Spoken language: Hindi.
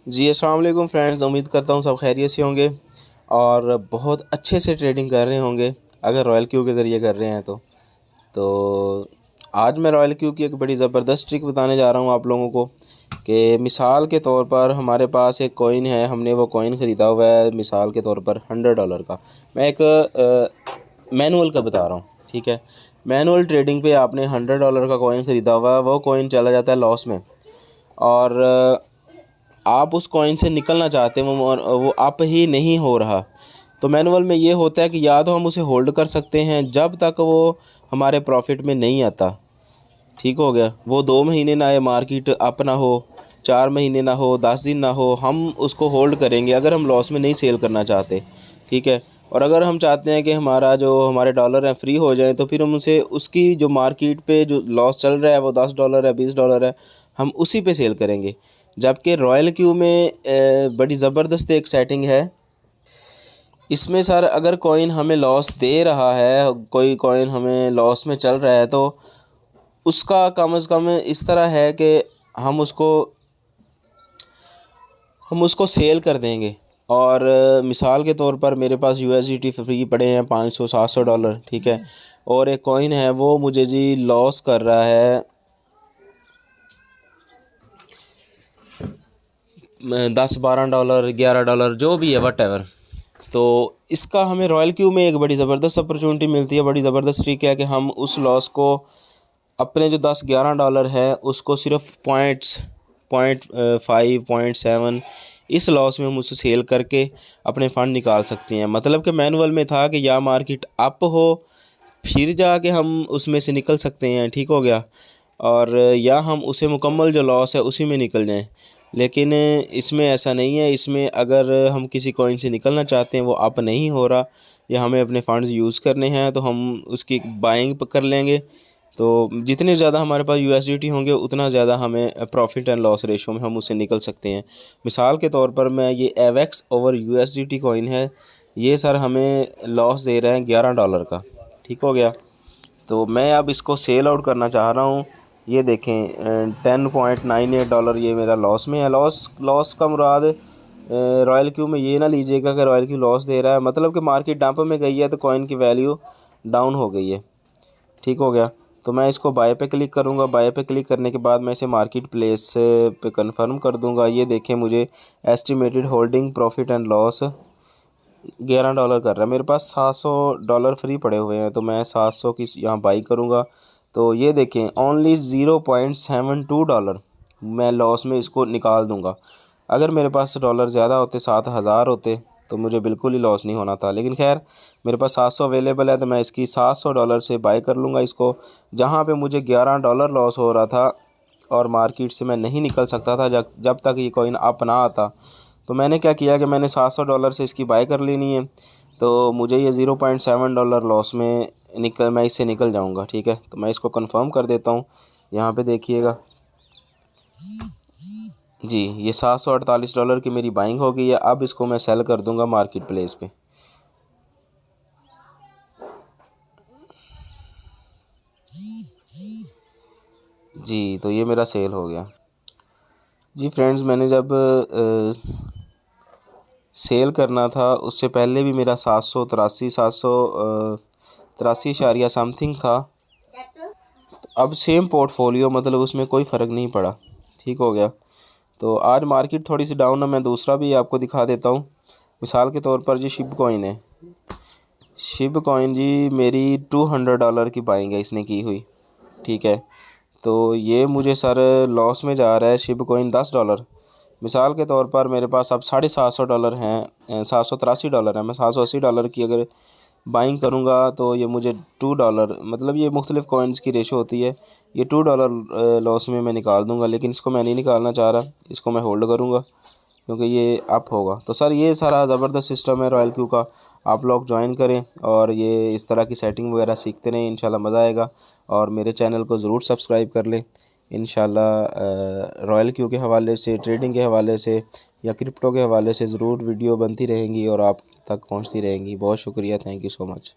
जी अस्सलाम वालेकुम फ्रेंड्स, उम्मीद करता हूँ सब खैरियत से होंगे और बहुत अच्छे से ट्रेडिंग कर रहे होंगे अगर रॉयल क्यू के ज़रिए कर रहे हैं तो आज मैं रॉयल क्यू की एक बड़ी ज़बरदस्त ट्रिक बताने जा रहा हूँ आप लोगों को कि मिसाल के तौर पर हमारे पास एक कॉइन है, हमने वो कॉइन ख़रीदा हुआ है मिसाल के तौर पर $100 का। मैं एक मैनुअल का बता रहा हूँ, ठीक है। मैनुअल ट्रेडिंग पे आपने $100 का कॉइन ख़रीदा हुआ है, वो कॉइन चला जाता है लॉस में और आप उस कॉइन से निकलना चाहते हैं, वो अप ही नहीं हो रहा। तो मैनुअल में ये होता है कि या तो हम उसे होल्ड कर सकते हैं जब तक वो हमारे प्रॉफिट में नहीं आता, ठीक हो गया। वो 2 महीने ना आए, मार्केट अप ना हो, 4 महीने ना हो, 10 दिन ना हो, हम उसको होल्ड करेंगे अगर हम लॉस में नहीं सेल करना चाहते, ठीक है। और अगर हम चाहते हैं कि हमारे डॉलर हैं फ्री हो जाए, तो फिर हम उसे उसकी जो मार्केट पे जो लॉस चल रहा है वो $10 है, $20 है, हम उसी पे सेल करेंगे। जबकि रॉयल क्यू में बड़ी ज़बरदस्त एक सेटिंग है। इसमें सर अगर कॉइन हमें लॉस दे रहा है, कोई कॉइन हमें लॉस में चल रहा है, तो उसका कम से कम इस तरह है कि हम उसको सेल कर देंगे। और मिसाल के तौर पर मेरे पास USDT फ्री पड़े हैं $500-700, ठीक है। और एक कॉइन है वो मुझे जी लॉस कर रहा है $10-12, $11, जो भी है वट। तो इसका हमें रॉयल क्यू में एक बड़ी ज़बरदस्त अपॉर्चुनिटी मिलती है, बड़ी ज़बरदस्त ट्रिक है कि हम उस लॉस को अपने जो $10-11 है उसको सिर्फ .5 .7 इस लॉस में हम उसे सेल करके अपने फ़ंड निकाल सकते हैं। मतलब कि मैनुअल में था कि या मार्केट अप हो फिर जाके हम उसमें से निकल सकते हैं, ठीक हो गया। और या हम उसे मुकम्मल जो लॉस है उसी में निकल जाएं। लेकिन इसमें ऐसा नहीं है। इसमें अगर हम किसी कॉइन से निकलना चाहते हैं, वो अप नहीं हो रहा या हमें अपने फंड्स यूज़ करने हैं, तो हम उसकी बाइंग कर लेंगे। तो जितने ज़्यादा हमारे पास USDT होंगे उतना ज़्यादा हमें प्रॉफिट एंड लॉस रेशो में हम उससे निकल सकते हैं। मिसाल के तौर पर मैं ये AVAX ओवर USDT कॉइन है, ये सर हमें लॉस दे रहे हैं $11 का, ठीक हो गया। तो मैं अब इसको सेल आउट करना चाह रहा हूँ। ये देखें $10.98 ये मेरा लॉस में है। लॉस का मुराद रॉयल क्यू में ये ना लीजिएगा कि रॉयल क्यू लॉस दे रहा है, मतलब कि मार्केट डंप में गई है तो कॉइन की वैल्यू डाउन हो गई है, ठीक हो गया। तो मैं इसको बाय पे क्लिक करूँगा। बाय पे क्लिक करने के बाद मैं इसे मार्केट प्लेस पे कंफर्म कर दूँगा। ये देखें मुझे estimated holding profit and loss $11 कर रहा है। मेरे पास $700 फ्री पड़े हुए हैं, तो मैं 700 की यहाँ बाई करूँगा। तो ये देखें ओनली $0.72 मैं लॉस में इसको निकाल दूँगा। अगर मेरे पास डॉलर ज़्यादा होते, 7,000 होते, तो मुझे बिल्कुल ही लॉस नहीं होना था। लेकिन खैर मेरे पास 700 अवेलेबल है, तो मैं इसकी $700 से बाई कर लूँगा इसको। जहाँ पे मुझे $11 लॉस हो रहा था और मार्केट से मैं नहीं निकल सकता था जब तक ये कॉइन अप ना आता, तो मैंने क्या किया कि मैंने $700 से इसकी बाय कर लेनी है। तो मुझे ये $0.7 लॉस में मैं इससे निकल जाऊंगा, ठीक है। तो मैं इसको कंफर्म कर देता हूँ। यहाँ पे देखिएगा जी, ये $748 की मेरी बाइंग हो गई है। अब इसको मैं सेल कर दूंगा मार्केट प्लेस पे। जी, तो ये मेरा सेल हो गया। जी फ्रेंड्स, मैंने जब सेल करना था उससे पहले भी मेरा 783 समथिंग था। अब सेम पोर्टफोलियो, मतलब उसमें कोई फ़र्क नहीं पड़ा, ठीक हो गया। तो आज मार्केट थोड़ी सी डाउन है, मैं दूसरा भी आपको दिखा देता हूँ। मिसाल के तौर पर जी शिब कॉइन है। शिब कॉइन जी मेरी $200 की बाइंग है इसने की हुई, ठीक है। तो ये मुझे सर लॉस में जा रहा है शिब कॉइन $10। मिसाल के तौर पर मेरे पास अब $750 हैं, $783 है। मैं $780 की अगर बाइंग करूँगा तो ये मुझे $2, मतलब ये मुख्तलिफ़ कॉइन्स की रेशो होती है, ये $2 लॉस में मैं निकाल दूँगा। लेकिन इसको मैं नहीं निकालना चाह रहा, इसको मैं होल्ड करूँगा क्योंकि ये अप होगा। तो सर ये सारा ज़बरदस्त सिस्टम है रॉयल क्यू का, आप लोग ज्वाइन करें और ये इस तरह की सेटिंग वगैरह सीखते रहें, इंशाल्लाह मज़ा आएगा। और मेरे चैनल को ज़रूर सब्सक्राइब कर लें। इंशाल्लाह रॉयल क्यू के हवाले से, ट्रेडिंग के हवाले से या क्रिप्टो के हवाले से ज़रूर वीडियो बनती रहेंगी और आप तक पहुंचती रहेंगी। बहुत शुक्रिया, थैंक यू सो मच।